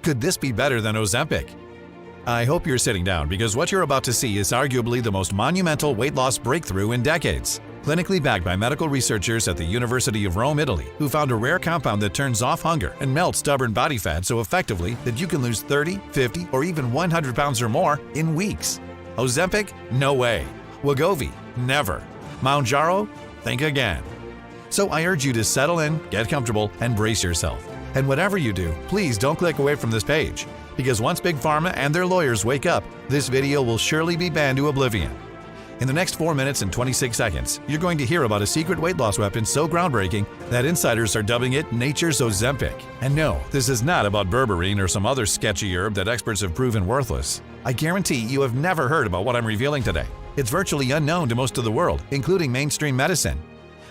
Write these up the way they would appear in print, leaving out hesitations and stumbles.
Could this be better than Ozempic? I hope you're sitting down because what you're about to see is arguably the most monumental weight loss breakthrough in decades. Clinically backed by medical researchers at the University of Rome, Italy, who found a rare compound that turns off hunger and melts stubborn body fat so effectively that you can lose 30, 50, or even 100 pounds or more in weeks. Ozempic? No way. Wegovy? Never. Mounjaro? Think again. So I urge you to settle in, get comfortable, and brace yourself. And whatever you do, please don't click away from this page, because once Big Pharma and their lawyers wake up, this video will surely be banned to oblivion. In the next 4 minutes and 26 seconds, you're going to hear about a secret weight loss weapon so groundbreaking that insiders are dubbing it nature's Ozempic. And no, this is not about berberine or some other sketchy herb that experts have proven worthless. I guarantee you have never heard about what I'm revealing today. It's virtually unknown to most of the world, including mainstream medicine.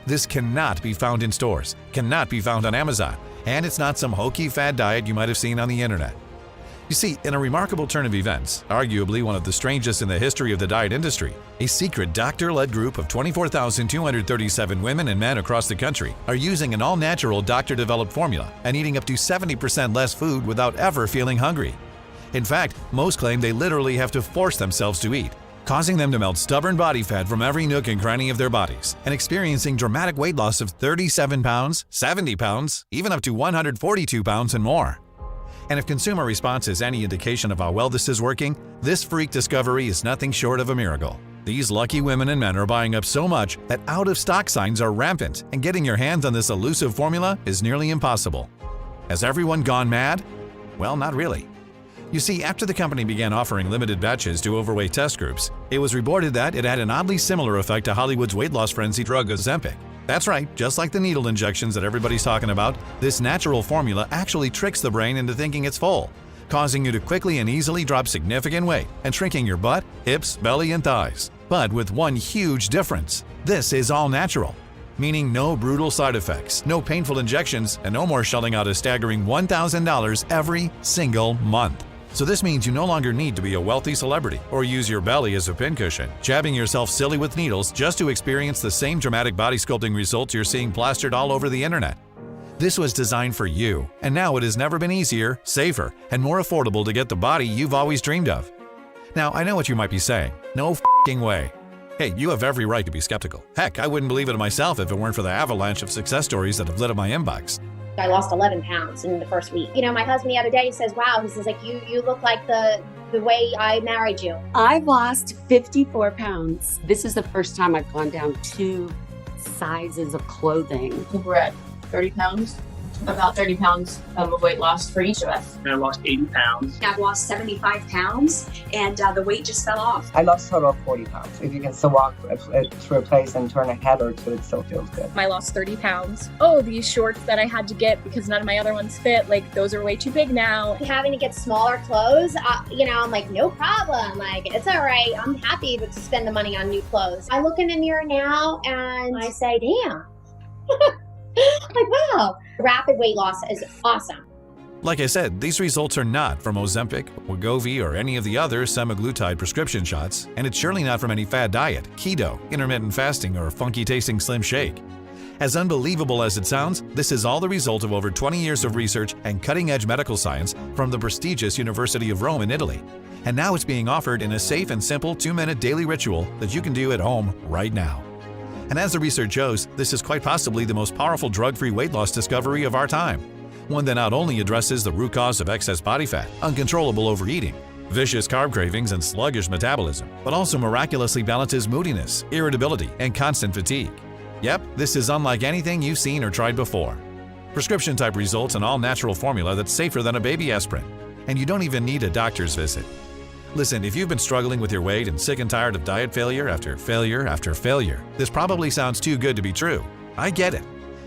This cannot be found in stores, cannot be found on Amazon, and it's not some hokey fad diet you might have seen on the internet. You see, in a remarkable turn of events, arguably one of the strangest in the history of the diet industry, a secret doctor-led group of 24,237 women and men across the country are using an all-natural doctor-developed formula and eating up to 70% less food without ever feeling hungry. In fact, most claim they literally have to force themselves to eat, causing them to melt stubborn body fat from every nook and cranny of their bodies and experiencing dramatic weight loss of 37 pounds, 70 pounds, even up to 142 pounds and more. And if consumer response is any indication of how well this is working, this freak discovery is nothing short of a miracle. These lucky women and men are buying up so much that out-of-stock signs are rampant, and getting your hands on this elusive formula is nearly impossible. Has everyone gone mad? Well, not really. You see, after the company began offering limited batches to overweight test groups, it was reported that it had an oddly similar effect to Hollywood's weight loss frenzy drug Ozempic. That's right, just like the needle injections that everybody's talking about, this natural formula actually tricks the brain into thinking it's full, causing you to quickly and easily drop significant weight and shrinking your butt, hips, belly, and thighs. But with one huge difference: this is all natural, meaning no brutal side effects, no painful injections, and no more shelling out a staggering $1,000 every single month. So this means you no longer need to be a wealthy celebrity or use your belly as a pincushion, jabbing yourself silly with needles just to experience the same dramatic body sculpting results you're seeing plastered all over the internet. This was designed for you, and now it has never been easier, safer, and more affordable to get the body you've always dreamed of. Now, I know what you might be saying. No f***ing way. Hey, you have every right to be skeptical. Heck, I wouldn't believe it myself if it weren't for the avalanche of success stories that have lit up my inbox. I lost 11 pounds in the first week. You know, my husband the other day says, wow, he says, like, you look like the way I married you. I've lost 54 pounds. This is the first time I've gone down 2 sizes of clothing. We're at 30 pounds, about 30 pounds of weight loss for each of us. I lost 80 pounds. I've lost 75 pounds and the weight just fell off. I lost a total of 40 pounds. If you can still walk to a place and turn a head or two, it still feels good. I lost 30 pounds. Oh, these shorts that I had to get because none of my other ones fit, like those are way too big now. Having to get smaller clothes, I'm like, no problem. Like, it's all right. I'm happy to spend the money on new clothes. I look in the mirror now and I say, damn. Like, wow, rapid weight loss is awesome. Like I said, these results are not from Ozempic, Wegovy, or any of the other semaglutide prescription shots, and it's surely not from any fad diet, keto, intermittent fasting, or funky-tasting Slim Shake. As unbelievable as it sounds, this is all the result of over 20 years of research and cutting-edge medical science from the prestigious University of Rome in Italy. And now it's being offered in a safe and simple 2-minute daily ritual that you can do at home right now. And as the research shows, this is quite possibly the most powerful drug-free weight loss discovery of our time. One that not only addresses the root cause of excess body fat, uncontrollable overeating, vicious carb cravings, and sluggish metabolism, but also miraculously balances moodiness, irritability, and constant fatigue. Yep, this is unlike anything you've seen or tried before. Prescription-type results in all-natural formula that's safer than a baby aspirin. And you don't even need a doctor's visit. Listen, if you've been struggling with your weight and sick and tired of diet failure after failure after failure, this probably sounds too good to be true. I get it.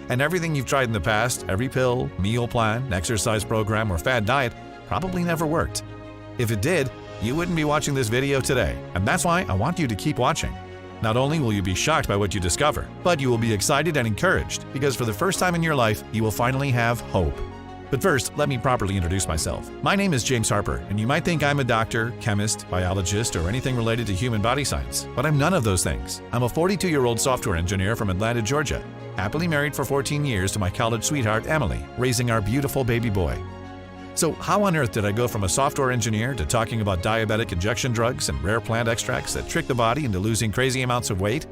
And everything you've tried in the past, every pill, meal plan, exercise program, or fad diet, probably never worked. If it did, you wouldn't be watching this video today, and that's why I want you to keep watching. Not only will you be shocked by what you discover, but you will be excited and encouraged because for the first time in your life, you will finally have hope. But first, let me properly introduce myself. My name is James Harper, and you might think I'm a doctor, chemist, biologist, or anything related to human body science, but I'm none of those things. I'm a 42-year-old software engineer from Atlanta, Georgia, happily married for 14 years to my college sweetheart, Emily, raising our beautiful baby boy. So how on earth did I go from a software engineer to talking about diabetic injection drugs and rare plant extracts that trick the body into losing crazy amounts of weight?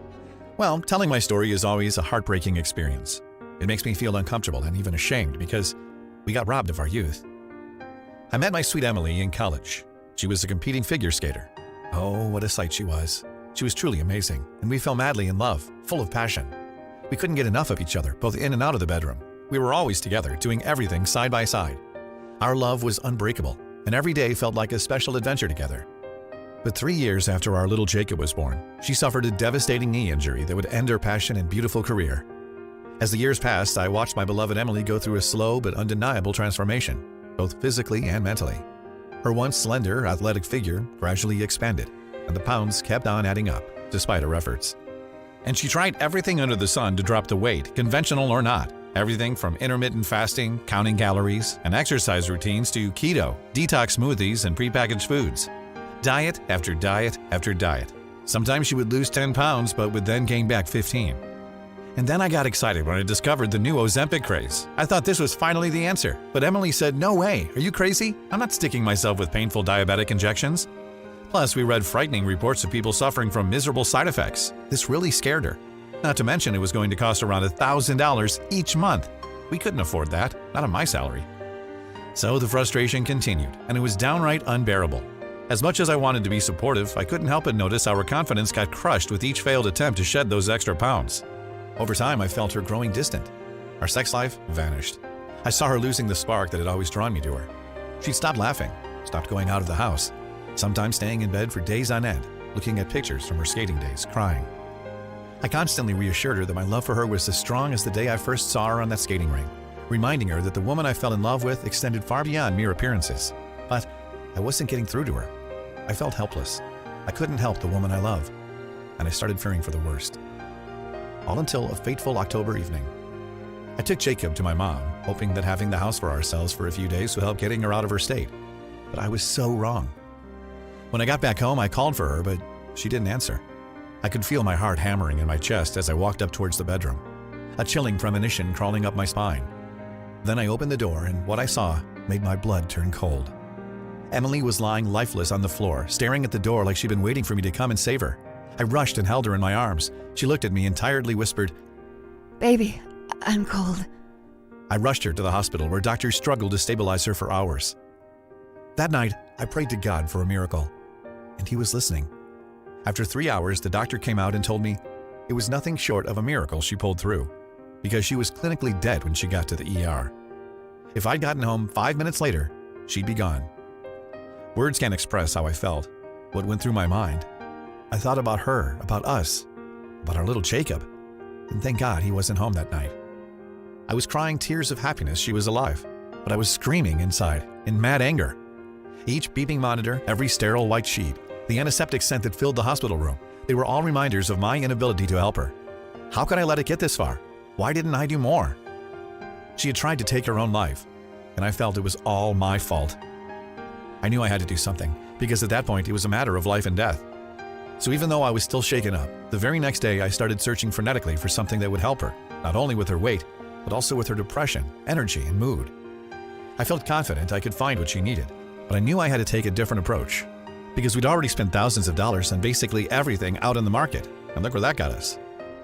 Well, telling my story is always a heartbreaking experience. It makes me feel uncomfortable and even ashamed because we got robbed of our youth. I met my sweet Emily in college. She was a competing figure skater. Oh, what a sight she was. She was truly amazing, and we fell madly in love, full of passion. We couldn't get enough of each other, both in and out of the bedroom. We were always together, doing everything side by side. Our love was unbreakable, and every day felt like a special adventure together. But 3 years after our little Jacob was born, she suffered a devastating knee injury that would end her passion and beautiful career. As the years passed, I watched my beloved Emily go through a slow but undeniable transformation, both physically and mentally. Her once slender, athletic figure gradually expanded, and the pounds kept on adding up, despite her efforts. And she tried everything under the sun to drop the weight, conventional or not. Everything from intermittent fasting, counting calories, and exercise routines to keto, detox smoothies, and prepackaged foods. Diet after diet after diet. Sometimes she would lose 10 pounds, but would then gain back 15. And then I got excited when I discovered the new Ozempic craze. I thought this was finally the answer, but Emily said, "No way, are you crazy? I'm not sticking myself with painful diabetic injections." Plus, we read frightening reports of people suffering from miserable side effects. This really scared her. Not to mention it was going to cost around $1,000 each month. We couldn't afford that, not on my salary. So the frustration continued, and it was downright unbearable. As much as I wanted to be supportive, I couldn't help but notice how her confidence got crushed with each failed attempt to shed those extra pounds. Over time, I felt her growing distant. Our sex life vanished. I saw her losing the spark that had always drawn me to her. She'd stopped laughing, stopped going out of the house, sometimes staying in bed for days on end, looking at pictures from her skating days, crying. I constantly reassured her that my love for her was as strong as the day I first saw her on that skating rink, reminding her that the woman I fell in love with extended far beyond mere appearances. But I wasn't getting through to her. I felt helpless. I couldn't help the woman I love, and I started fearing for the worst. All until a fateful October evening. I took Jacob to my mom, hoping that having the house for ourselves for a few days would help getting her out of her state. But I was so wrong. When I got back home, I called for her, but she didn't answer. I could feel my heart hammering in my chest as I walked up towards the bedroom, a chilling premonition crawling up my spine. Then I opened the door, and what I saw made my blood turn cold. Emily was lying lifeless on the floor, staring at the door like she'd been waiting for me to come and save her. I rushed and held her in my arms. She looked at me and tiredly whispered, "Baby, I'm cold." I rushed her to the hospital where doctors struggled to stabilize her for hours. That night, I prayed to God for a miracle, and He was listening. After 3 hours, the doctor came out and told me it was nothing short of a miracle she pulled through, because she was clinically dead when she got to the ER. If I'd gotten home 5 minutes later, she'd be gone. Words can't express how I felt, what went through my mind. I thought about her, about us, about our little Jacob, and thank God he wasn't home that night. I was crying tears of happiness she was alive, but I was screaming inside, in mad anger. Each beeping monitor, every sterile white sheet, the antiseptic scent that filled the hospital room, they were all reminders of my inability to help her. How could I let it get this far? Why didn't I do more? She had tried to take her own life, and I felt it was all my fault. I knew I had to do something, because at that point it was a matter of life and death. So even though I was still shaken up, the very next day I started searching frenetically for something that would help her, not only with her weight, but also with her depression, energy, and mood. I felt confident I could find what she needed, but I knew I had to take a different approach, because we'd already spent thousands of dollars on basically everything out in the market, and look where that got us.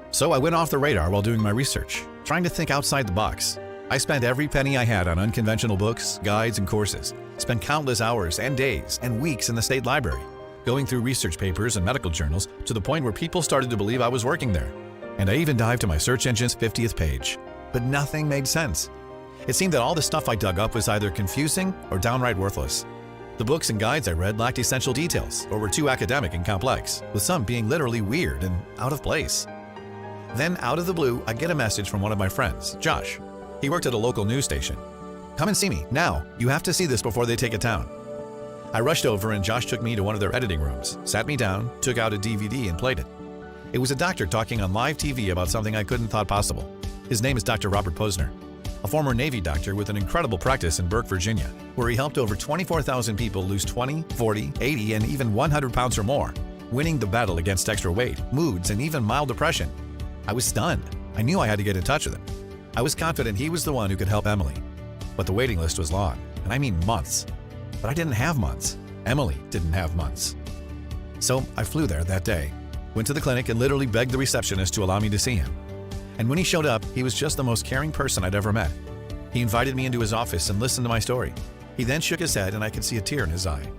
So I went off the radar while doing my research, trying to think outside the box. I spent every penny I had on unconventional books, guides, and courses, spent countless hours and days and weeks in the state library, going through research papers and medical journals to the point where people started to believe I was working there. And I even dived to my search engine's 50th page, but nothing made sense. It seemed that all the stuff I dug up was either confusing or downright worthless. The books and guides I read lacked essential details or were too academic and complex, with some being literally weird and out of place. Then, out of the blue, I get a message from one of my friends, Josh. He worked at a local news station. "Come and see me, now. You have to see this before they take it down." I rushed over and Josh took me to one of their editing rooms, sat me down, took out a DVD and played it. It was a doctor talking on live TV about something I couldn't thought possible. His name is Dr. Robert Posner, a former Navy doctor with an incredible practice in Burke, Virginia, where he helped over 24,000 people lose 20, 40, 80, and even 100 pounds or more, winning the battle against extra weight, moods, and even mild depression. I was stunned. I knew I had to get in touch with him. I was confident he was the one who could help Emily. But the waiting list was long, and I mean months. But I didn't have months. Emily didn't have months. So I flew there that day, went to the clinic and literally begged the receptionist to allow me to see him. And when he showed up, he was just the most caring person I'd ever met. He invited me into his office and listened to my story. He then shook his head and I could see a tear in his eye.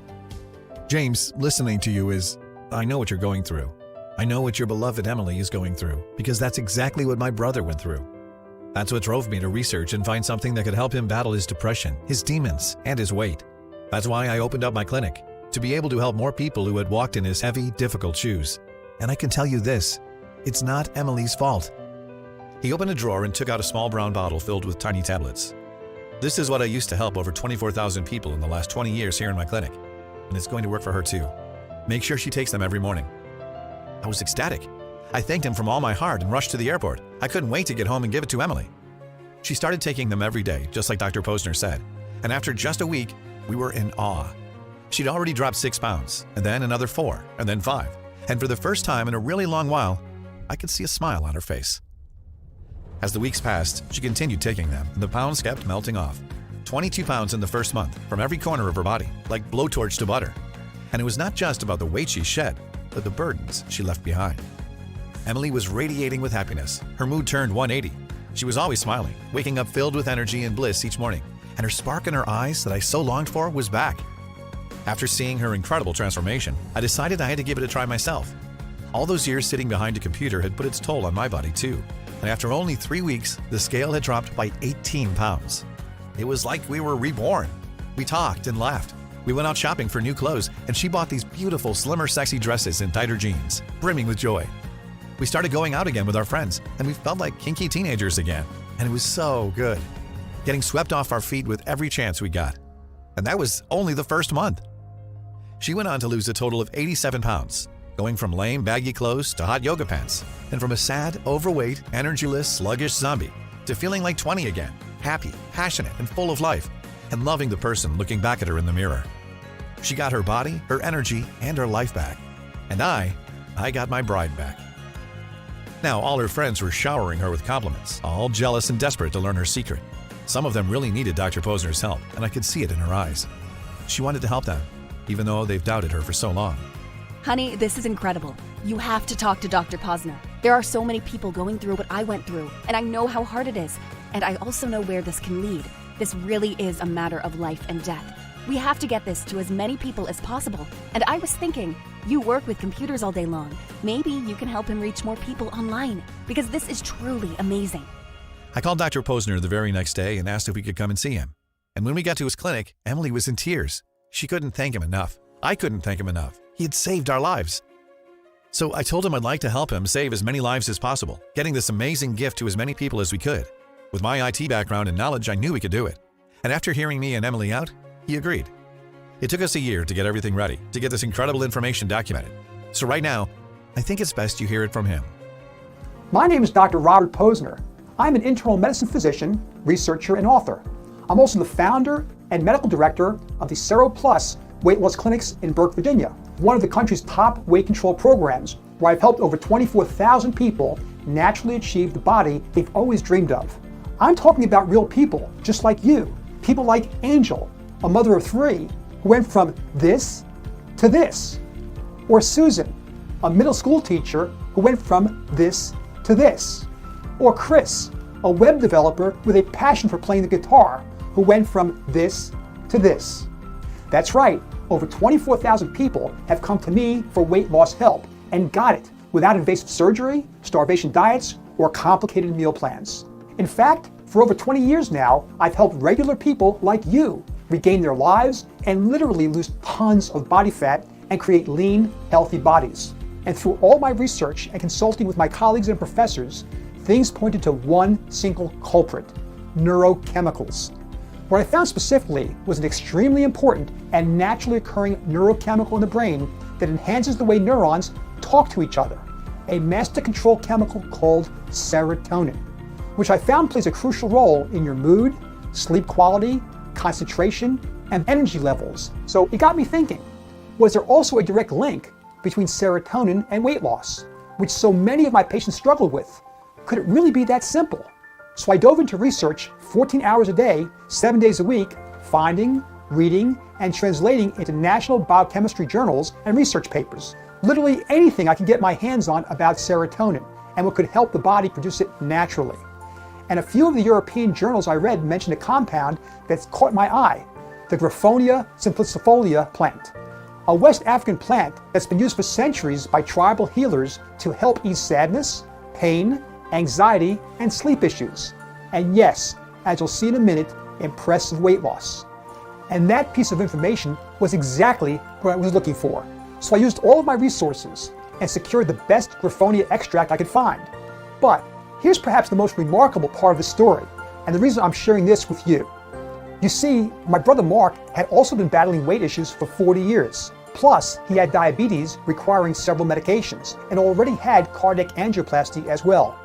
James, listening to you I know what you're going through. I know what your beloved Emily is going through, because that's exactly what my brother went through. That's what drove me to research and find something that could help him battle his depression, his demons, and his weight. That's why I opened up my clinic, to be able to help more people who had walked in his heavy, difficult shoes. And I can tell you this, it's not Emily's fault. He opened a drawer and took out a small brown bottle filled with tiny tablets. This is what I used to help over 24,000 people in the last 20 years here in my clinic, and it's going to work for her too. Make sure she takes them every morning. I was ecstatic. I thanked him from all my heart and rushed to the airport. I couldn't wait to get home and give it to Emily. She started taking them every day, just like Dr. Posner said, and after just a week, we were in awe. She'd already dropped 6 pounds, and then another 4, and then 5. And for the first time in a really long while, I could see a smile on her face. As the weeks passed, she continued taking them, and the pounds kept melting off. 22 pounds in the first month, from every corner of her body, like blowtorch to butter. And it was not just about the weight she shed, but the burdens she left behind. Emily was radiating with happiness. Her mood turned 180. She was always smiling, waking up filled with energy and bliss each morning, and her spark in her eyes that I so longed for was back. After seeing her incredible transformation, I decided I had to give it a try myself. All those years sitting behind a computer had put its toll on my body too, and after only 3 weeks, the scale had dropped by 18 pounds. It was like we were reborn. We talked and laughed. We went out shopping for new clothes, and she bought these beautiful, slimmer, sexy dresses and tighter jeans, brimming with joy. We started going out again with our friends, and we felt like kinky teenagers again, and it was so good. Getting swept off our feet with every chance we got. And that was only the first month. She went on to lose a total of 87 pounds, going from lame, baggy clothes to hot yoga pants, and from a sad, overweight, energyless, sluggish zombie to feeling like 20 again, happy, passionate, and full of life, and loving the person looking back at her in the mirror. She got her body, her energy, and her life back. And I got my bride back. Now, all her friends were showering her with compliments, all jealous and desperate to learn her secret. Some of them really needed Dr. Posner's help, and I could see it in her eyes. She wanted to help them, even though they've doubted her for so long. Honey, this is incredible. You have to talk to Dr. Posner. There are so many people going through what I went through, and I know how hard it is. And I also know where this can lead. This really is a matter of life and death. We have to get this to as many people as possible. And I was thinking, you work with computers all day long. Maybe you can help him reach more people online, because this is truly amazing. I called Dr. Posner the very next day and asked if we could come and see him. And when we got to his clinic, Emily was in tears. She couldn't thank him enough. I couldn't thank him enough. He had saved our lives. So I told him I'd like to help him save as many lives as possible, getting this amazing gift to as many people as we could. With my IT background and knowledge, I knew we could do it. And after hearing me and Emily out, he agreed. It took us a year to get everything ready, to get this incredible information documented. So right now, I think it's best you hear it from him. My name is Dr. Robert Posner. I'm an internal medicine physician, researcher, and author. I'm also the founder and medical director of the Sero Plus weight loss clinics in Burke, Virginia, one of the country's top weight control programs, where I've helped over 24,000 people naturally achieve the body they've always dreamed of. I'm talking about real people, just like you. People like Angel, a mother of 3, who went from this to this. Or Susan, a middle school teacher who went from this to this. Or Chris, a web developer with a passion for playing the guitar, who went from this to this. That's right, over 24,000 people have come to me for weight loss help and got it without invasive surgery, starvation diets, or complicated meal plans. In fact, for over 20 years now, I've helped regular people like you regain their lives and literally lose tons of body fat and create lean, healthy bodies. And through all my research and consulting with my colleagues and professors, things pointed to one single culprit: neurochemicals. What I found specifically was an extremely important and naturally occurring neurochemical in the brain that enhances the way neurons talk to each other, a master control chemical called serotonin, which I found plays a crucial role in your mood, sleep quality, concentration, and energy levels. So it got me thinking, was there also a direct link between serotonin and weight loss, which so many of my patients struggle with? Could it really be that simple? So I dove into research 14 hours a day, 7 days a week, finding, reading, and translating into national biochemistry journals and research papers. Literally anything I can get my hands on about serotonin and what could help the body produce it naturally. And a few of the European journals I read mentioned a compound that's caught my eye, the Graphonia simplicifolia plant, a West African plant that's been used for centuries by tribal healers to help ease sadness, pain, anxiety, and sleep issues. And yes, as you'll see in a minute, impressive weight loss. And that piece of information was exactly what I was looking for. So I used all of my resources and secured the best Graphonia extract I could find. But here's perhaps the most remarkable part of the story, and the reason I'm sharing this with you. You see, my brother Mark had also been battling weight issues for 40 years. Plus, he had diabetes requiring several medications and already had cardiac angioplasty as well.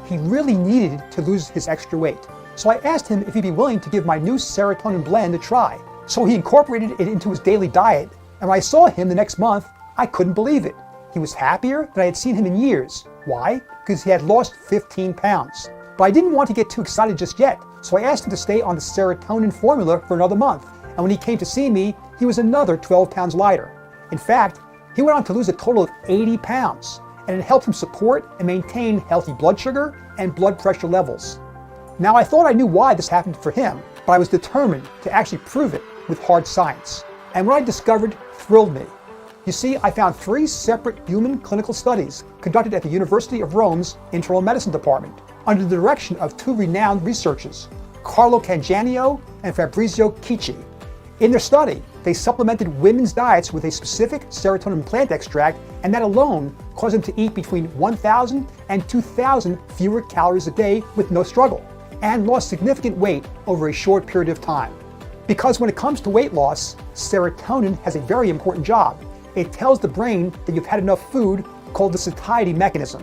He really needed to lose his extra weight. So I asked him if he'd be willing to give my new serotonin blend a try. So he incorporated it into his daily diet, and when I saw him the next month, I couldn't believe it. He was happier than I had seen him in years. Why? Because he had lost 15 pounds. But I didn't want to get too excited just yet, so I asked him to stay on the serotonin formula for another month. And when he came to see me, he was another 12 pounds lighter. In fact, he went on to lose a total of 80 pounds, and it helped him support and maintain healthy blood sugar and blood pressure levels. Now, I thought I knew why this happened for him, but I was determined to actually prove it with hard science. And what I discovered thrilled me. You see, I found 3 separate human clinical studies conducted at the University of Rome's Internal Medicine Department under the direction of 2 renowned researchers, Carlo Cangiano and Fabrizio Chicchi. In their study, they supplemented women's diets with a specific serotonin plant extract, and that alone caused them to eat between 1,000 and 2,000 fewer calories a day with no struggle, and lost significant weight over a short period of time. Because when it comes to weight loss, serotonin has a very important job. It tells the brain that you've had enough food, called the satiety mechanism.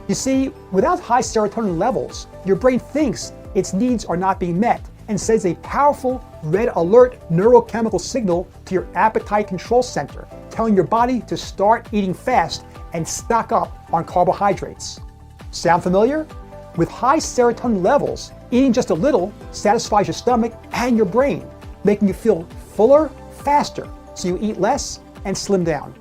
You see, without high serotonin levels, your brain thinks its needs are not being met and sends a powerful red alert neurochemical signal to your appetite control center, telling your body to start eating fast and stock up on carbohydrates. Sound familiar? With high serotonin levels, eating just a little satisfies your stomach and your brain, making you feel fuller faster, so you eat less and slim down.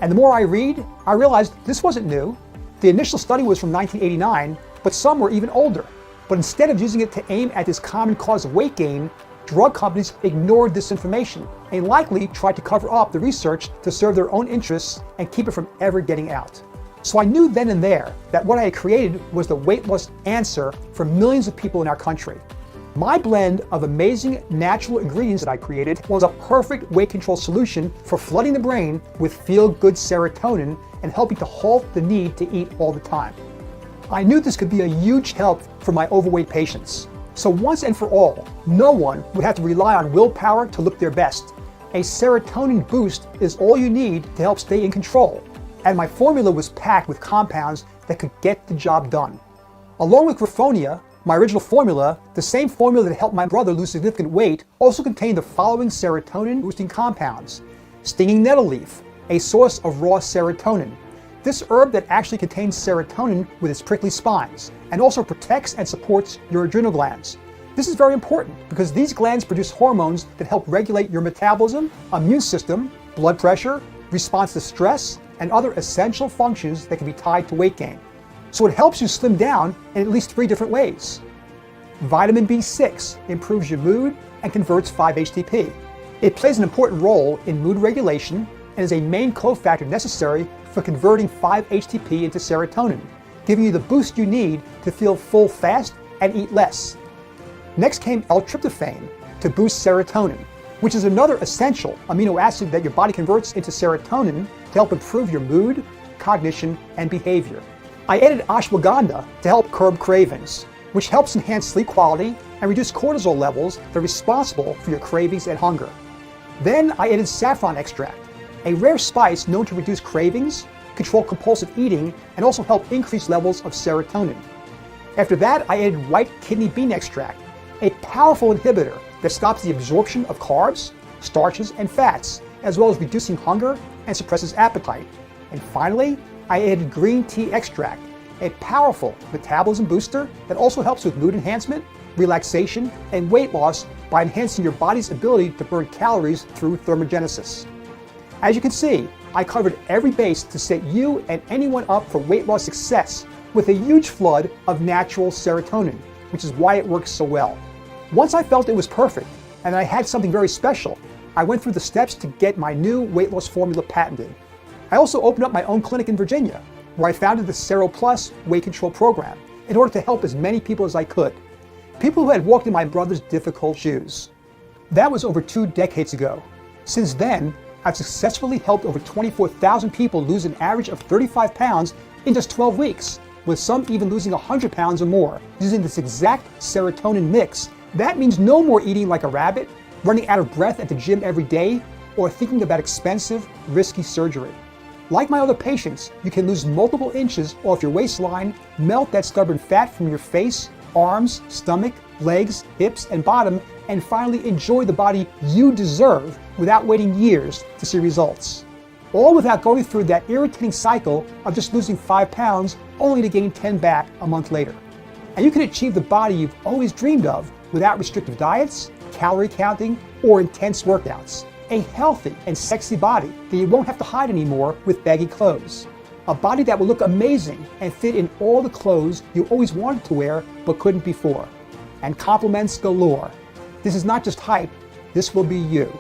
And the more I read, I realized this wasn't new. The initial study was from 1989, but some were even older. But instead of using it to aim at this common cause of weight gain, drug companies ignored this information and likely tried to cover up the research to serve their own interests and keep it from ever getting out. So I knew then and there that what I had created was the weight loss answer for millions of people in our country. My blend of amazing natural ingredients that I created was a perfect weight control solution for flooding the brain with feel-good serotonin and helping to halt the need to eat all the time. I knew this could be a huge help for my overweight patients. So once and for all, no one would have to rely on willpower to look their best. A serotonin boost is all you need to help stay in control. And my formula was packed with compounds that could get the job done. Along with Graphonia, my original formula, the same formula that helped my brother lose significant weight, also contained the following serotonin-boosting compounds. Stinging nettle leaf, a source of raw serotonin. This herb that actually contains serotonin with its prickly spines, and also protects and supports your adrenal glands. This is very important because these glands produce hormones that help regulate your metabolism, immune system, blood pressure, response to stress, and other essential functions that can be tied to weight gain. So it helps you slim down in at least 3 different ways. Vitamin B6 improves your mood and converts 5-HTP. It plays an important role in mood regulation and is a main cofactor necessary for converting 5-HTP into serotonin, giving you the boost you need to feel full fast and eat less. Next came L-tryptophan to boost serotonin, which is another essential amino acid that your body converts into serotonin to help improve your mood, cognition, and behavior. I added ashwagandha to help curb cravings, which helps enhance sleep quality and reduce cortisol levels that are responsible for your cravings and hunger. Then I added saffron extract, a rare spice known to reduce cravings, control compulsive eating, and also help increase levels of serotonin. After that, I added white kidney bean extract, a powerful inhibitor that stops the absorption of carbs, starches, and fats, as well as reducing hunger and suppresses appetite. And finally, I added green tea extract, a powerful metabolism booster that also helps with mood enhancement, relaxation, and weight loss by enhancing your body's ability to burn calories through thermogenesis. As you can see, I covered every base to set you and anyone up for weight loss success with a huge flood of natural serotonin, which is why it works so well. Once I felt it was perfect and I had something very special, I went through the steps to get my new weight loss formula patented. I also opened up my own clinic in Virginia, where I founded the Sero+ weight control program in order to help as many people as I could. People who had walked in my brother's difficult shoes. That was over 2 decades ago. Since then, I've successfully helped over 24,000 people lose an average of 35 pounds in just 12 weeks, with some even losing 100 pounds or more using this exact serotonin mix. That means no more eating like a rabbit, running out of breath at the gym every day, or thinking about expensive, risky surgery. Like my other patients, you can lose multiple inches off your waistline, melt that stubborn fat from your face, arms, stomach, legs, hips, and bottom, and finally enjoy the body you deserve without waiting years to see results. All without going through that irritating cycle of just losing 5 pounds only to gain 10 back a month later. And you can achieve the body you've always dreamed of without restrictive diets, calorie counting, or intense workouts. A healthy and sexy body that you won't have to hide anymore with baggy clothes. A body that will look amazing and fit in all the clothes you always wanted to wear but couldn't before. And compliments galore. This is not just hype, this will be you.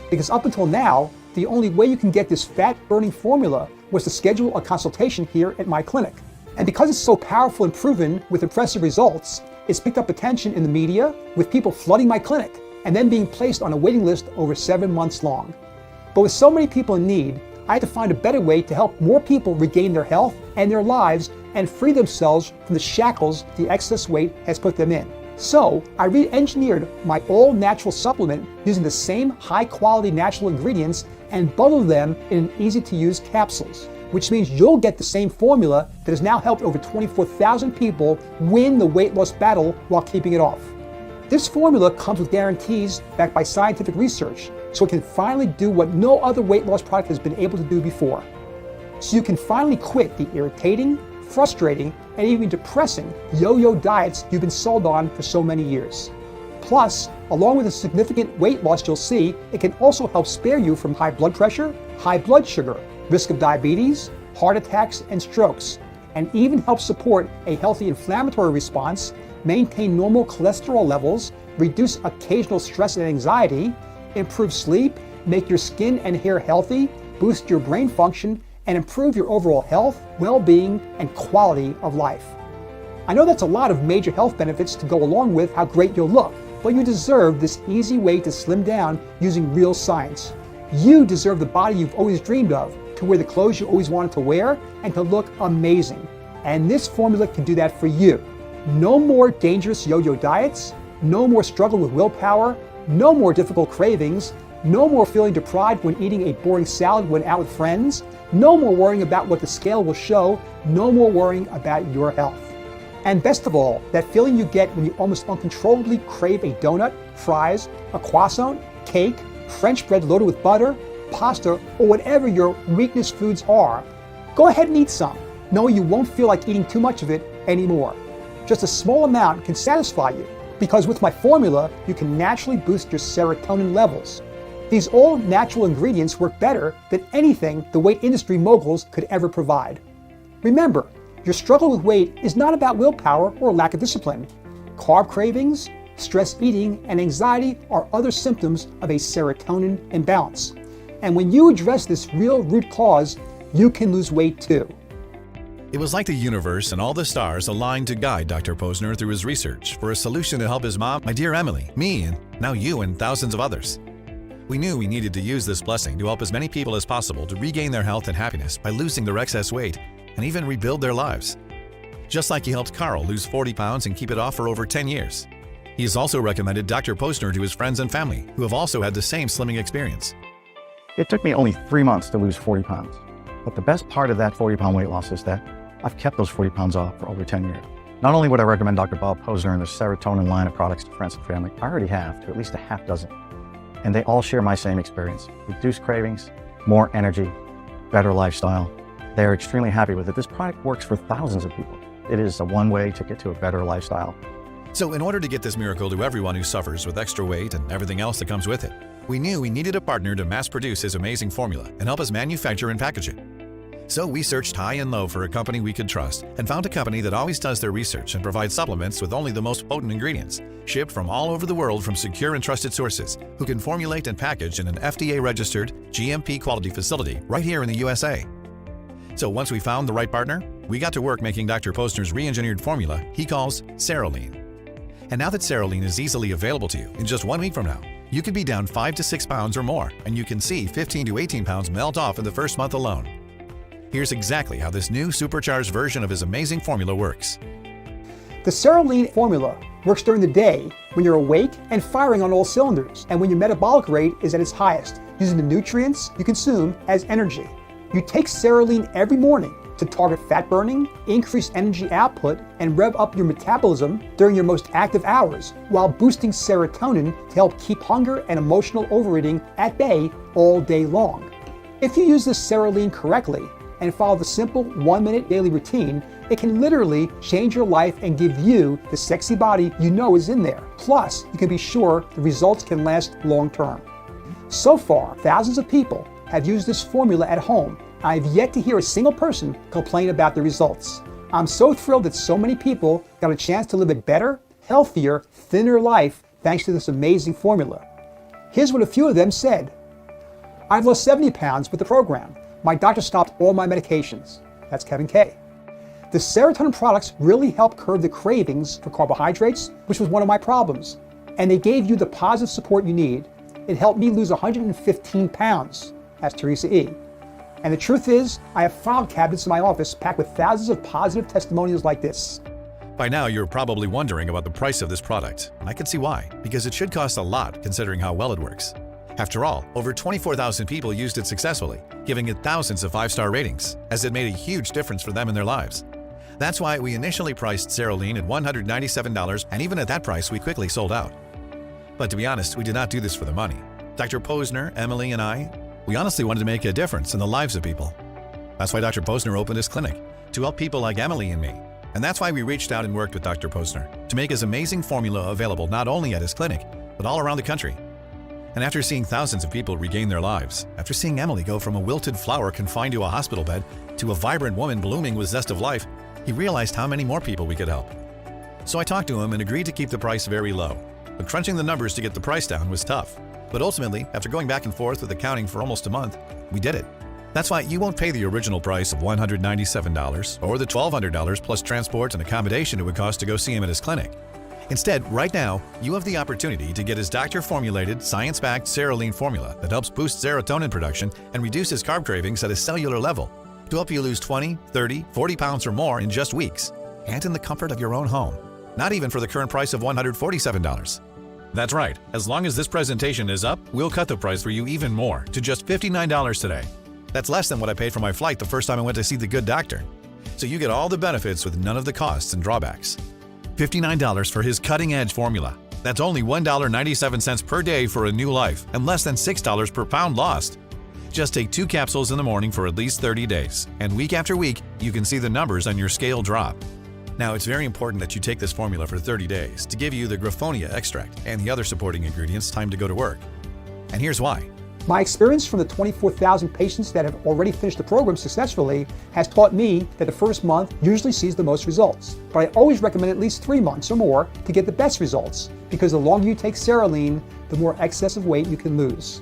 Because up until now, the only way you can get this fat-burning formula was to schedule a consultation here at my clinic. And because it's so powerful and proven with impressive results, it's picked up attention in the media, with people flooding my clinic and then being placed on a waiting list over 7 months long. But with so many people in need, I had to find a better way to help more people regain their health and their lives and free themselves from the shackles the excess weight has put them in. So I re-engineered my all-natural supplement using the same high-quality natural ingredients and bundled them in an easy-to-use capsules, which means you'll get the same formula that has now helped over 24,000 people win the weight loss battle while keeping it off. This formula comes with guarantees backed by scientific research, so it can finally do what no other weight loss product has been able to do before. So you can finally quit the irritating, frustrating, and even depressing yo-yo diets you've been sold on for so many years. Plus, along with the significant weight loss you'll see, it can also help spare you from high blood pressure, high blood sugar, risk of diabetes, heart attacks, and strokes, and even help support a healthy inflammatory response, maintain normal cholesterol levels, reduce occasional stress and anxiety, improve sleep, make your skin and hair healthy, boost your brain function, and improve your overall health, well-being, and quality of life. I know that's a lot of major health benefits to go along with how great you'll look, but you deserve this easy way to slim down using real science. You deserve the body you've always dreamed of, to wear the clothes you always wanted to wear, and to look amazing. And this formula can do that for you. No more dangerous yo-yo diets, no more struggle with willpower, no more difficult cravings, no more feeling deprived when eating a boring salad when out with friends, no more worrying about what the scale will show, no more worrying about your health. And best of all, that feeling you get when you almost uncontrollably crave a donut, fries, a croissant, cake, French bread loaded with butter, pasta, or whatever your weakness foods are. Go ahead and eat some, knowing you won't feel like eating too much of it anymore. Just a small amount can satisfy you, because with my formula, you can naturally boost your serotonin levels. These all-natural ingredients work better than anything the weight industry moguls could ever provide. Remember, your struggle with weight is not about willpower or lack of discipline. Carb cravings, stress eating, and anxiety are other symptoms of a serotonin imbalance. And when you address this real root cause, you can lose weight too. It was like the universe and all the stars aligned to guide Dr. Posner through his research for a solution to help his mom, my dear Emily, me, and now you and thousands of others. We knew we needed to use this blessing to help as many people as possible to regain their health and happiness by losing their excess weight and even rebuild their lives. Just like he helped Carl lose 40 pounds and keep it off for over 10 years. He has also recommended Dr. Posner to his friends and family who have also had the same slimming experience. It took me only 3 months to lose 40 pounds. But the best part of that 40-pound weight loss is that I've kept those 40 pounds off for over 10 years. Not only would I recommend Dr. Bob Posner and the Serotonin line of products to friends and family, I already have to at least a half dozen. And they all share my same experience. Reduced cravings, more energy, better lifestyle. They're extremely happy with it. This product works for thousands of people. It is a one way to get to a better lifestyle. So in order to get this miracle to everyone who suffers with extra weight and everything else that comes with it, we knew we needed a partner to mass produce his amazing formula and help us manufacture and package it. So we searched high and low for a company we could trust and found a company that always does their research and provides supplements with only the most potent ingredients, shipped from all over the world from secure and trusted sources, who can formulate and package in an FDA-registered GMP quality facility right here in the USA. So once we found the right partner, we got to work making Dr. Posner's re-engineered formula he calls Serolean. And now that Serolean is easily available to you in just 1 week from now, you could be down 5 to 6 pounds or more, and you can see 15 to 18 pounds melt off in the first month alone. Here's exactly how this new supercharged version of his amazing formula works. The Serolean formula works during the day when you're awake and firing on all cylinders, and when your metabolic rate is at its highest, using the nutrients you consume as energy. You take Serolean every morning to target fat burning, increase energy output, and rev up your metabolism during your most active hours, while boosting serotonin to help keep hunger and emotional overeating at bay all day long. If you use this Serolean correctly and follow the simple 1-minute daily routine, it can literally change your life and give you the sexy body you know is in there. Plus, you can be sure the results can last long term. So far, thousands of people have used this formula at home. I've yet to hear a single person complain about the results. I'm so thrilled that so many people got a chance to live a better, healthier, thinner life thanks to this amazing formula. Here's what a few of them said. I've lost 70 pounds with the program. My doctor stopped all my medications. That's Kevin K. The serotonin products really help curb the cravings for carbohydrates, which was one of my problems. And they gave you the positive support you need. It helped me lose 115 pounds. That's Teresa E. And the truth is, I have file cabinets in my office packed with thousands of positive testimonials like this. By now, you're probably wondering about the price of this product, and I can see why, because it should cost a lot considering how well it works. After all, over 24,000 people used it successfully, giving it thousands of 5-star ratings, as it made a huge difference for them in their lives. That's why we initially priced Serolean at $197, and even at that price, we quickly sold out. But to be honest, we did not do this for the money. Dr. Posner, Emily, and I, we honestly wanted to make a difference in the lives of people. That's why Dr. Posner opened his clinic, to help people like Emily and me. And that's why we reached out and worked with Dr. Posner to make his amazing formula available not only at his clinic, but all around the country. And after seeing thousands of people regain their lives, after seeing Emily go from a wilted flower confined to a hospital bed to a vibrant woman blooming with zest of life, he realized how many more people we could help. So I talked to him and agreed to keep the price very low. But crunching the numbers to get the price down was tough. But ultimately, after going back and forth with accounting for almost a month, we did it. That's why you won't pay the original price of $197 or the $1,200 plus transport and accommodation it would cost to go see him at his clinic. Instead, right now, you have the opportunity to get his doctor-formulated, science-backed Serolean formula that helps boost serotonin production and reduces carb cravings at a cellular level to help you lose 20, 30, 40 pounds or more in just weeks, and in the comfort of your own home. Not even for the current price of $147. That's right. As long as this presentation is up, we'll cut the price for you even more to just $59 today. That's less than what I paid for my flight the first time I went to see the good doctor. So you get all the benefits with none of the costs and drawbacks. $59 for his cutting-edge formula. That's only $1.97 per day for a new life and less than $6 per pound lost. Just take 2 capsules in the morning for at least 30 days, and week after week, you can see the numbers on your scale drop. Now, it's very important that you take this formula for 30 days to give you the graphonia extract and the other supporting ingredients time to go to work. And here's why. My experience from the 24,000 patients that have already finished the program successfully has taught me that the first month usually sees the most results. But I always recommend at least 3 months or more to get the best results, because the longer you take Serolean, the more excessive weight you can lose.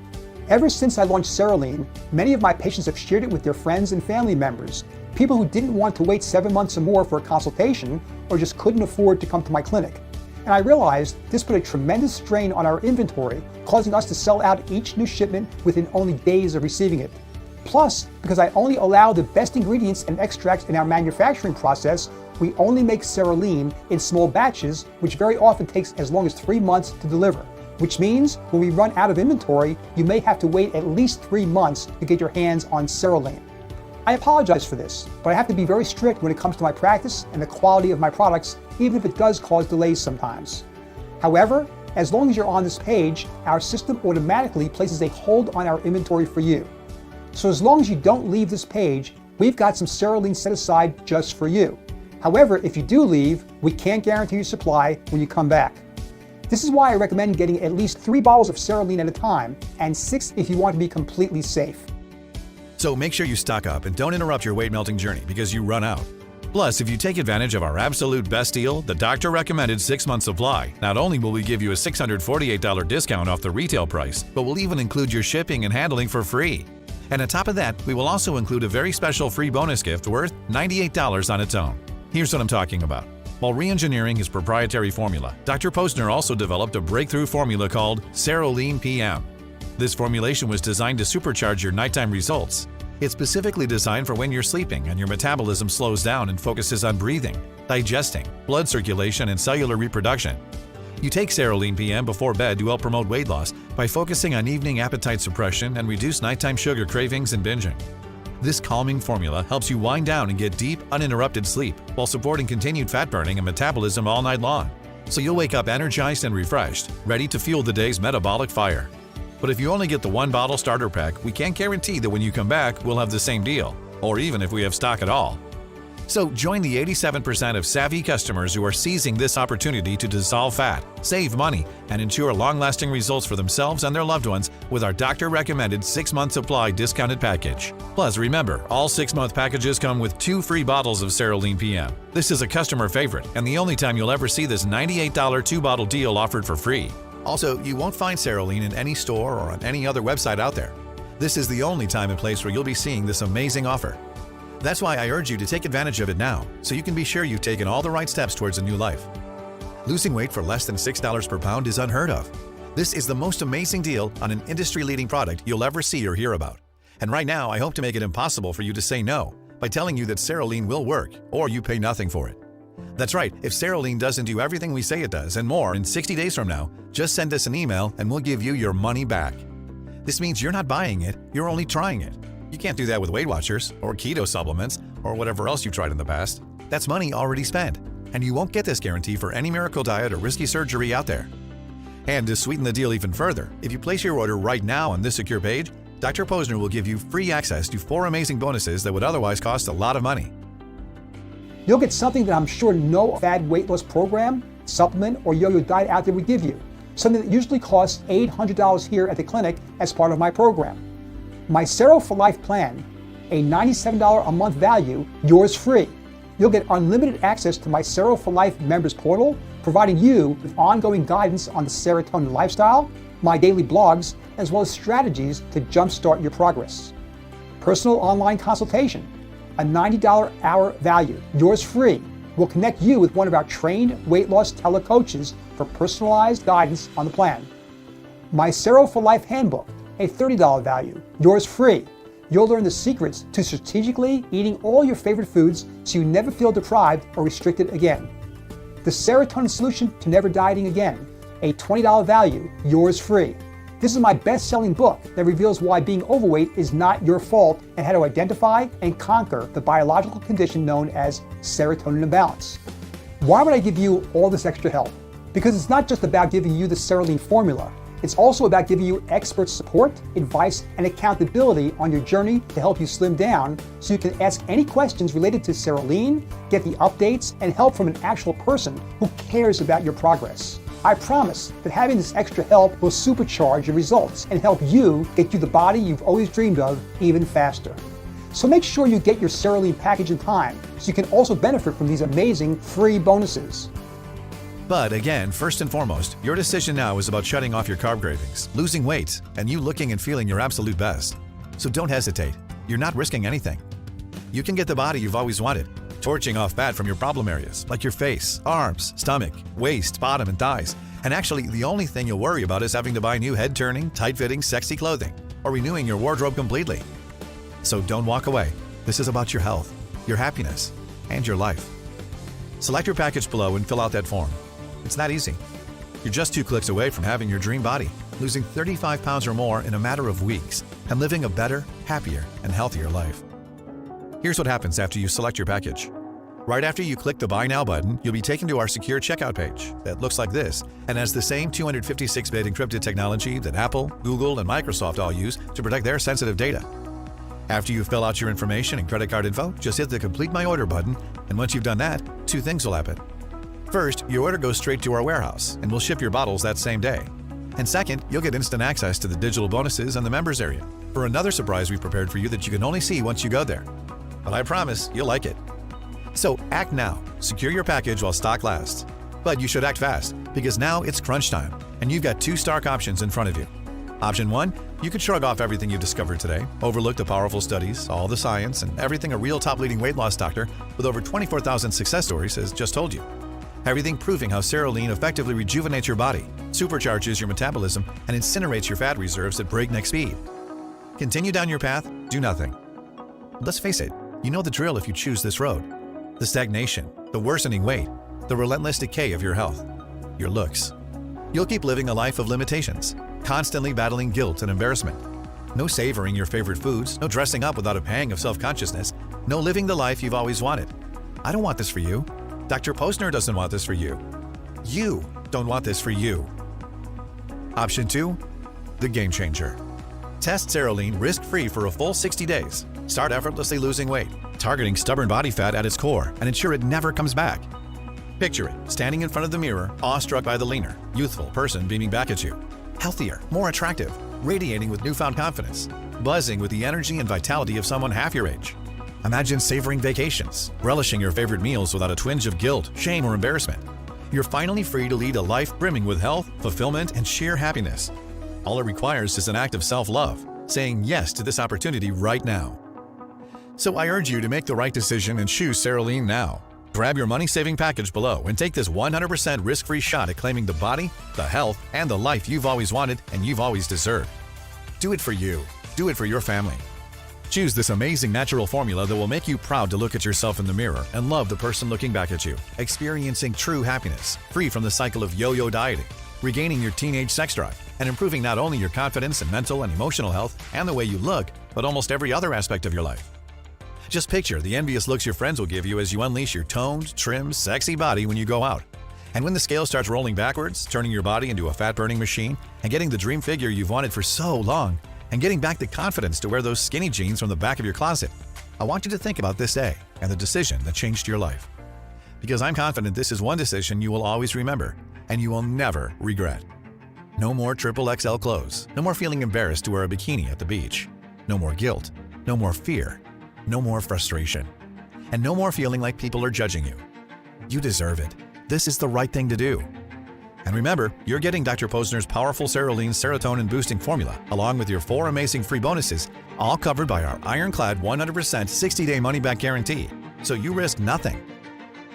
Ever since I launched Serolean, many of my patients have shared it with their friends and family members, people who didn't want to wait 7 months or more for a consultation or just couldn't afford to come to my clinic. And I realized this put a tremendous strain on our inventory, causing us to sell out each new shipment within only days of receiving it. Plus, because I only allow the best ingredients and extracts in our manufacturing process, we only make Serolean in small batches, which very often takes as long as 3 months to deliver. Which means when we run out of inventory, you may have to wait at least 3 months to get your hands on Serolean. I apologize for this, but I have to be very strict when it comes to my practice and the quality of my products, even if it does cause delays sometimes. However, as long as you're on this page, our system automatically places a hold on our inventory for you. So as long as you don't leave this page, we've got some Serolean set aside just for you. However, if you do leave, we can't guarantee your supply when you come back. This is why I recommend getting at least 3 bottles of Serolean at a time, and 6 if you want to be completely safe. So make sure you stock up and don't interrupt your weight melting journey because you run out. Plus, if you take advantage of our absolute best deal, the doctor recommended 6-month supply, not only will we give you a $648 discount off the retail price, but we'll even include your shipping and handling for free. And on top of that, we will also include a very special free bonus gift worth $98 on its own. Here's what I'm talking about. While re-engineering his proprietary formula, Dr. Posner also developed a breakthrough formula called Serolean PM. This formulation was designed to supercharge your nighttime results. It's specifically designed for when you're sleeping and your metabolism slows down and focuses on breathing, digesting, blood circulation, and cellular reproduction. You take Serolean PM before bed to help promote weight loss by focusing on evening appetite suppression and reduce nighttime sugar cravings and binging. This calming formula helps you wind down and get deep, uninterrupted sleep while supporting continued fat burning and metabolism all night long. So you'll wake up energized and refreshed, ready to fuel the day's metabolic fire. But if you only get the 1-bottle starter pack, we can't guarantee that when you come back, we'll have the same deal, or even if we have stock at all. So join the 87% of savvy customers who are seizing this opportunity to dissolve fat, save money, and ensure long-lasting results for themselves and their loved ones with our doctor-recommended 6-month supply discounted package. Plus, remember, all 6-month packages come with 2 free bottles of Serolean PM. This is a customer favorite and the only time you'll ever see this $98 2-bottle deal offered for free. Also, you won't find Serolean in any store or on any other website out there. This is the only time and place where you'll be seeing this amazing offer. That's why I urge you to take advantage of it now, so you can be sure you've taken all the right steps towards a new life. Losing weight for less than $6 per pound is unheard of. This is the most amazing deal on an industry-leading product you'll ever see or hear about. And right now, I hope to make it impossible for you to say no by telling you that Serolean will work, or you pay nothing for it. That's right, if Serolean doesn't do everything we say it does and more in 60 days from now, just send us an email and we'll give you your money back. This means you're not buying it, you're only trying it. You can't do that with Weight Watchers or keto supplements or whatever else you tried in the past. That's money already spent, and you won't get this guarantee for any miracle diet or risky surgery out there. And to sweeten the deal even further, if you place your order right now on this secure page, Dr. Posner will give you free access to 4 amazing bonuses that would otherwise cost a lot of money. You'll get something that I'm sure no fad weight loss program, supplement, or yo-yo diet out there would give you. Something that usually costs $800 here at the clinic as part of my program. My Sero for Life plan, a $97 a month value, yours free. You'll get unlimited access to my Sero for Life members portal, providing you with ongoing guidance on the serotonin lifestyle, my daily blogs, as well as strategies to jumpstart your progress. Personal online consultation, a $90 hour value, yours free. We'll connect you with one of our trained weight loss telecoaches for personalized guidance on the plan. My Sero for Life handbook, a $30 value, yours free. You'll learn the secrets to strategically eating all your favorite foods so you never feel deprived or restricted again. The Serotonin Solution to Never Dieting Again, a $20 value, yours free. This is my best-selling book that reveals why being overweight is not your fault and how to identify and conquer the biological condition known as serotonin imbalance. Why would I give you all this extra help? Because it's not just about giving you the Serolean formula. It's also about giving you expert support, advice, and accountability on your journey to help you slim down so you can ask any questions related to Serolean, get the updates, and help from an actual person who cares about your progress. I promise that having this extra help will supercharge your results and help you get you the body you've always dreamed of even faster. So make sure you get your Serolean package in time so you can also benefit from these amazing free bonuses. But again, first and foremost, your decision now is about shutting off your carb cravings, losing weight, and you looking and feeling your absolute best. So don't hesitate. You're not risking anything. You can get the body you've always wanted, torching off fat from your problem areas like your face, arms, stomach, waist, bottom, and thighs. And actually, the only thing you'll worry about is having to buy new head-turning, tight-fitting, sexy clothing or renewing your wardrobe completely. So don't walk away. This is about your health, your happiness, and your life. Select your package below and fill out that form. It's that easy. You're just 2 clicks away from having your dream body, losing 35 pounds or more in a matter of weeks, and living a better, happier, and healthier life. Here's what happens after you select your package. Right after you click the Buy Now button, you'll be taken to our secure checkout page that looks like this and has the same 256-bit encrypted technology that Apple, Google, and Microsoft all use to protect their sensitive data. After you fill out your information and credit card info, just hit the Complete My Order button, and once you've done that, two things will happen. First, your order goes straight to our warehouse, and we'll ship your bottles that same day. And second, you'll get instant access to the digital bonuses and the members area for another surprise we prepared for you that you can only see once you go there. But I promise you'll like it. So act now. Secure your package while stock lasts. But you should act fast, because now it's crunch time, and you've got two stark options in front of you. Option 1, you could shrug off everything you've discovered today, overlook the powerful studies, all the science, and everything a real top-leading weight loss doctor with over 24,000 success stories has just told you. Everything proving how Serolean effectively rejuvenates your body, supercharges your metabolism, and incinerates your fat reserves at breakneck speed. Continue down your path, do nothing. Let's face it, you know the drill if you choose this road. The stagnation, the worsening weight, the relentless decay of your health, your looks. You'll keep living a life of limitations, constantly battling guilt and embarrassment. No savoring your favorite foods, no dressing up without a pang of self-consciousness, no living the life you've always wanted. I don't want this for you. Dr. Posner doesn't want this for you. You don't want this for you. Option 2, the game changer. Test Serolean risk-free for a full 60 days. Start effortlessly losing weight, targeting stubborn body fat at its core, and ensure it never comes back. Picture it, standing in front of the mirror, awestruck by the leaner, youthful person beaming back at you. Healthier, more attractive, radiating with newfound confidence, buzzing with the energy and vitality of someone half your age. Imagine savoring vacations, relishing your favorite meals without a twinge of guilt, shame, or embarrassment. You're finally free to lead a life brimming with health, fulfillment, and sheer happiness. All it requires is an act of self-love, saying yes to this opportunity right now. So I urge you to make the right decision and choose Serolean now. Grab your money-saving package below and take this 100% risk-free shot at claiming the body, the health, and the life you've always wanted and you've always deserved. Do it for you. Do it for your family. Choose this amazing natural formula that will make you proud to look at yourself in the mirror and love the person looking back at you, experiencing true happiness, free from the cycle of yo-yo dieting, regaining your teenage sex drive, and improving not only your confidence and mental and emotional health and the way you look, but almost every other aspect of your life. Just picture the envious looks your friends will give you as you unleash your toned, trimmed, sexy body when you go out. And when the scale starts rolling backwards, turning your body into a fat-burning machine, and getting the dream figure you've wanted for so long, and getting back the confidence to wear those skinny jeans from the back of your closet, I want you to think about this day and the decision that changed your life. Because I'm confident this is one decision you will always remember, and you will never regret. No more XXL clothes, no more feeling embarrassed to wear a bikini at the beach, no more guilt, no more fear, no more frustration, and no more feeling like people are judging you. You deserve it. This is the right thing to do. And remember, you're getting Dr. Posner's powerful Serolean serotonin boosting formula, along with your 4 amazing free bonuses, all covered by our ironclad 100% 60-day money-back guarantee. So you risk nothing.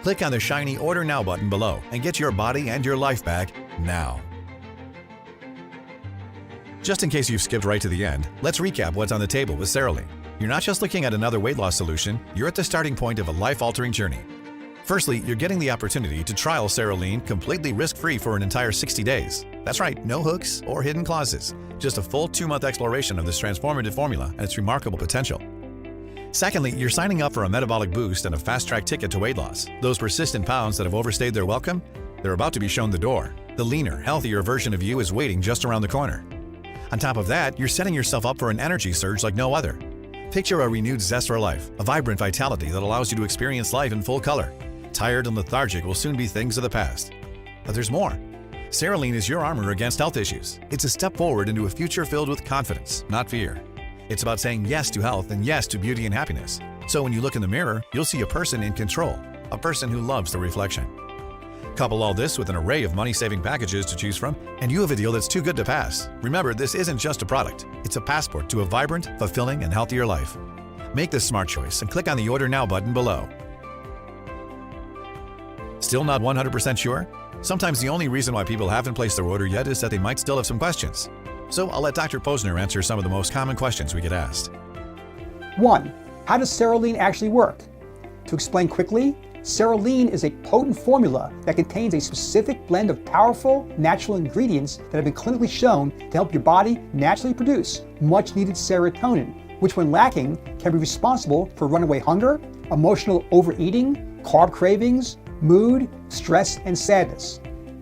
Click on the shiny Order Now button below and get your body and your life back now. Just in case you've skipped right to the end, let's recap what's on the table with Serolean. You're not just looking at another weight loss solution, you're at the starting point of a life-altering journey. Firstly, you're getting the opportunity to trial Serolean completely risk-free for an entire 60 days. That's right, no hooks or hidden clauses, just a full 2-month exploration of this transformative formula and its remarkable potential. Secondly, you're signing up for a metabolic boost and a fast-track ticket to weight loss. Those persistent pounds that have overstayed their welcome, they're about to be shown the door. The leaner, healthier version of you is waiting just around the corner. On top of that, you're setting yourself up for an energy surge like no other. Picture a renewed zest for life, a vibrant vitality that allows you to experience life in full color. Tired and lethargic will soon be things of the past. But there's more. Serolean is your armor against health issues. It's a step forward into a future filled with confidence, not fear. It's about saying yes to health and yes to beauty and happiness. So when you look in the mirror, you'll see a person in control, a person who loves the reflection. Couple all this with an array of money-saving packages to choose from, and you have a deal that's too good to pass. Remember, this isn't just a product. It's a passport to a vibrant, fulfilling, and healthier life. Make the smart choice and click on the Order Now button below. Still not 100% sure? Sometimes the only reason why people haven't placed their order yet is that they might still have some questions. So I'll let Dr. Posner answer some of the most common questions we get asked. 1. How does Serolean actually work? To explain quickly, Serolean is a potent formula that contains a specific blend of powerful, natural ingredients that have been clinically shown to help your body naturally produce much-needed serotonin, which when lacking can be responsible for runaway hunger, emotional overeating, carb cravings, mood, stress, and sadness.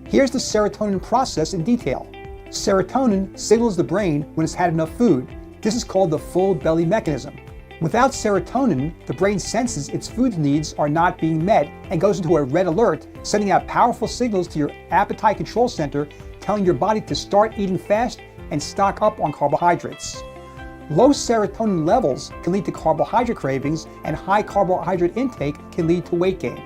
Here's the serotonin process in detail. Serotonin signals the brain when it's had enough food. This is called the full belly mechanism. Without serotonin, the brain senses its food needs are not being met and goes into a red alert, sending out powerful signals to your appetite control center, telling your body to start eating fast and stock up on carbohydrates. Low serotonin levels can lead to carbohydrate cravings, and high carbohydrate intake can lead to weight gain.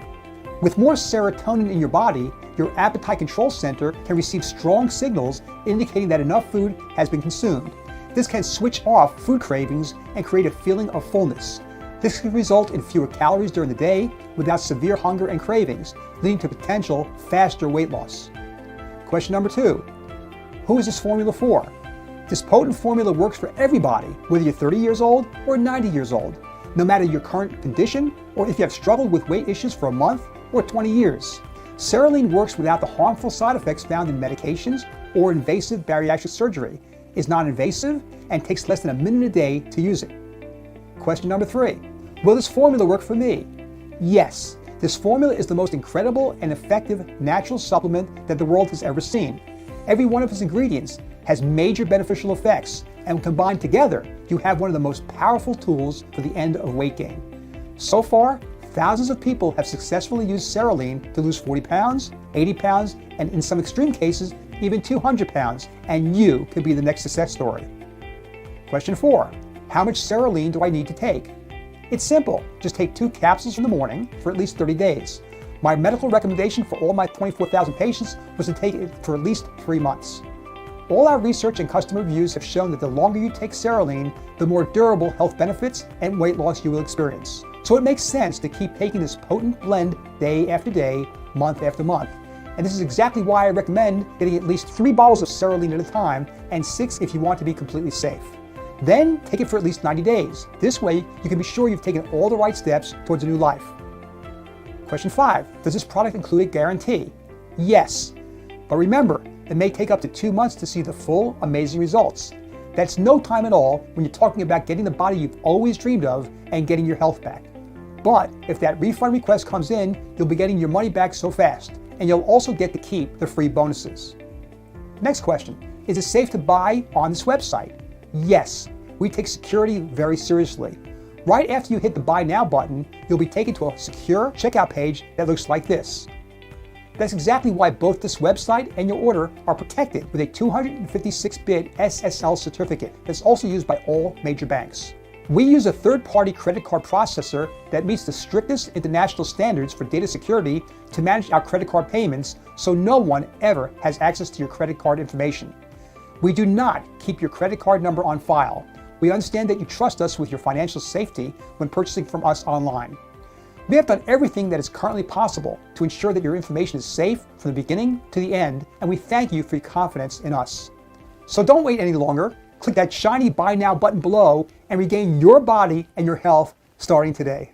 With more serotonin in your body, your appetite control center can receive strong signals indicating that enough food has been consumed. This can switch off food cravings and create a feeling of fullness. This can result in fewer calories during the day without severe hunger and cravings, leading to potential faster weight loss. Question number 2. Who is this formula for? This potent formula works for everybody, whether you're 30 years old or 90 years old, no matter your current condition or if you have struggled with weight issues for a month or 20 years. Serolean works without the harmful side effects found in medications or invasive bariatric surgery, is non-invasive, and takes less than a minute a day to use it. Question number 3. Will this formula work for me? Yes, this formula is the most incredible and effective natural supplement that the world has ever seen. Every one of its ingredients has major beneficial effects, and when combined together, you have one of the most powerful tools for the end of weight gain. So far, thousands of people have successfully used Serolean to lose 40 pounds, 80 pounds, and in some extreme cases, even 200 pounds, and you could be the next success story. Question 4. How much Serolean do I need to take? It's simple. Just take 2 capsules in the morning for at least 30 days. My medical recommendation for all my 24,000 patients was to take it for at least 3 months. All our research and customer reviews have shown that the longer you take Serolean, the more durable health benefits and weight loss you will experience. So it makes sense to keep taking this potent blend day after day, month after month. And this is exactly why I recommend getting at least 3 bottles of Serolean at a time, and 6 if you want to be completely safe. Then take it for at least 90 days. This way, you can be sure you've taken all the right steps towards a new life. Question 5. Does this product include a guarantee? Yes. But remember, it may take up to 2 months to see the full, amazing results. That's no time at all when you're talking about getting the body you've always dreamed of and getting your health back. But if that refund request comes in, you'll be getting your money back so fast, and you'll also get to keep the free bonuses. Next question. Is it safe to buy on this website? Yes. We take security very seriously. Right after you hit the Buy Now button, you'll be taken to a secure checkout page that looks like this. That's exactly why both this website and your order are protected with a 256-bit SSL certificate that's also used by all major banks. We use a third-party credit card processor that meets the strictest international standards for data security to manage our credit card payments, so no one ever has access to your credit card information. We do not keep your credit card number on file. We understand that you trust us with your financial safety when purchasing from us online. We have done everything that is currently possible to ensure that your information is safe from the beginning to the end, and we thank you for your confidence in us. So don't wait any longer. Click that shiny Buy Now button below and regain your body and your health starting today.